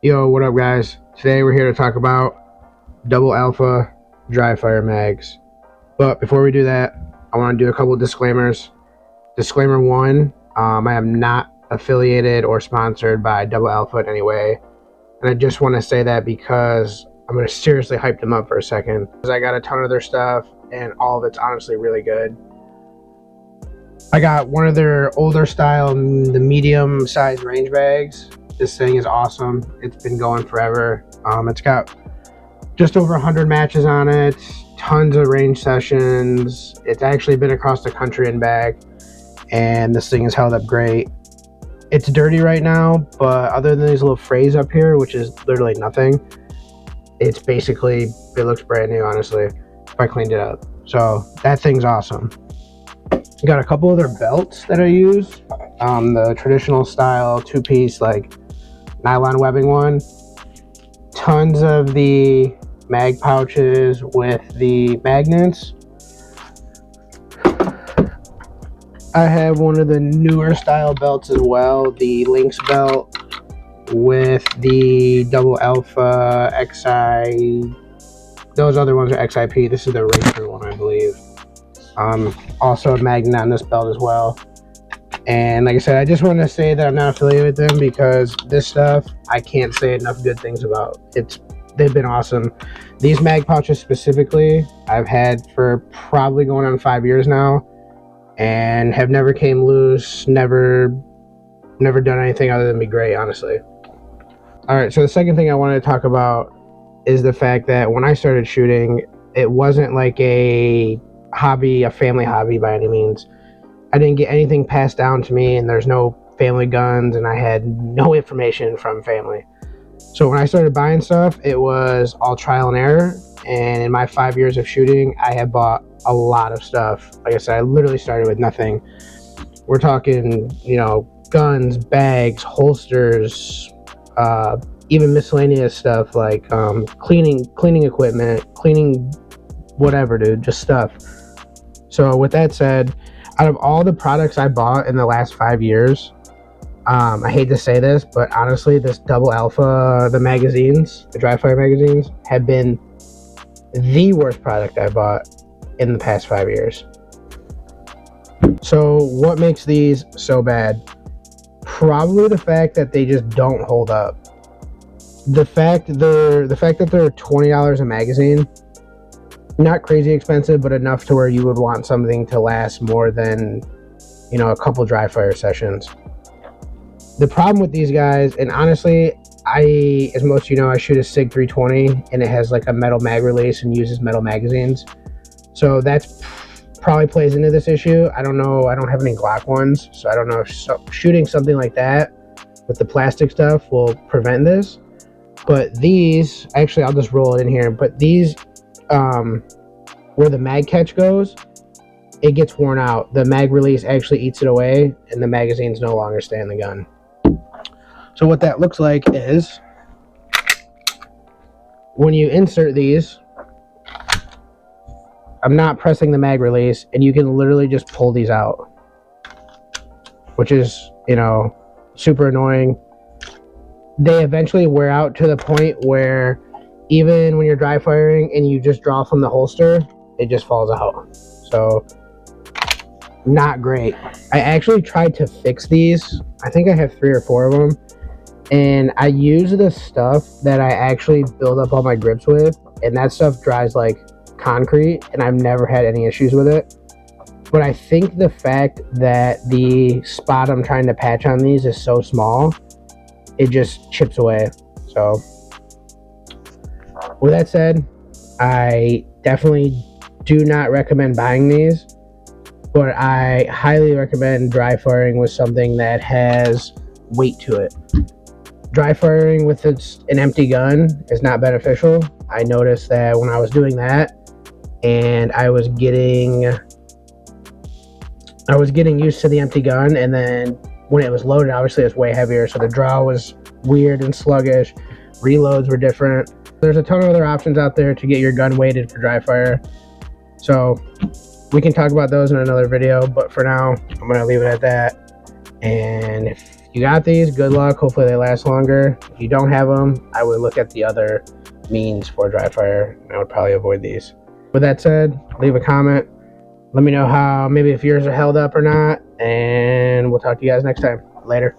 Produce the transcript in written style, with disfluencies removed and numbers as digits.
Yo, what up guys? Today we're here to talk about double alpha Dryfire mags. But before we do that, I want to do a couple of disclaimers. Disclaimer one, I am not affiliated or sponsored by Double Alpha in any way. And I just want to say that because I'm going to seriously hype them up for a second. Because I got a ton of their stuff and all of it's honestly really good. I got one of their older style, the medium size range bags. This thing is awesome. It's been going forever. It's got just over 100 matches on it, tons of range sessions. It's actually been across the country and back, and this thing has held up great. It's dirty right now, but other than these little frays up here, which is literally nothing, it's basically, it looks brand new, honestly, if I cleaned it up. So that thing's awesome. Got a couple of their belts that I use. The traditional style two-piece, like nylon webbing one. Tons of the mag pouches with the magnets. I have one of the newer style belts as well, the Lynx belt with the double alpha XI. Those other ones are XIP. This is the Racer one, I believe. Also a magnet on this belt as well. And like I said, I just want to say that I'm not affiliated with them because this stuff I can't say enough good things about. They've been awesome. These mag pouches specifically I've had for probably going on 5 years now and have never came loose, never done anything other than be great, honestly. Alright, so the second thing I wanted to talk about is the fact that when I started shooting, it wasn't like a hobby, a family hobby by any means. I didn't get anything passed down to me, and there's no family guns, and I had no information from family. So when I started buying stuff, it was all trial and error, and in my 5 years of shooting, I have bought a lot of stuff. Like I said, I literally started with nothing. We're talking, you know, guns, bags, holsters, even miscellaneous stuff like cleaning equipment, cleaning whatever, dude, just stuff. So with that said, out of all the products I bought in the last 5 years, I hate to say this, but honestly, this double alpha, the magazines, the Dryfire magazines, have been the worst product I bought in the past 5 years. So what makes these so bad? Probably the fact that they just don't hold up. The fact that they're $20 a magazine, not crazy expensive, but enough to where you would want something to last more than, you know, a couple dry fire sessions. The problem with these guys, and honestly, as most of you know, I shoot a SIG 320 and it has like a metal mag release and uses metal magazines. So that's probably plays into this issue. I don't know. I don't have any Glock ones, so I don't know if shooting something like that with the plastic stuff will prevent this. But these, actually, I'll just roll it in here. But these, where the mag catch goes, it gets worn out. The mag release actually eats it away, and the magazines no longer stay in the gun. So what that looks like is, when you insert these, I'm not pressing the mag release, and you can literally just pull these out, which is, you know, super annoying. They eventually wear out to the point where even when you're dry firing and you just draw from the holster, it just falls out. So not great. I actually tried to fix these. I think I have 3 or 4 of them, and I use the stuff that I actually build up all my grips with, and that stuff dries like concrete, and I've never had any issues with it. But I think the fact that the spot I'm trying to patch on these is so small, it just chips away. So with that said, I definitely do not recommend buying these, but I highly recommend dry firing with something that has weight to it. Dry firing with an empty gun is not beneficial. I noticed that when I was doing that, and I was getting used to the empty gun, and then when it was loaded, obviously it's way heavier, so the draw was weird and sluggish. Reloads were different. There's a ton of other options out there to get your gun weighted for dry fire, so we can talk about those in another video, but for now I'm going to leave it at that. And if you got these, good luck. Hopefully they last longer. If you don't have them, I would look at the other means for Dryfire. I would probably avoid these. With that said, leave a comment. Let me know how, maybe if yours are held up or not. And we'll talk to you guys next time. Later.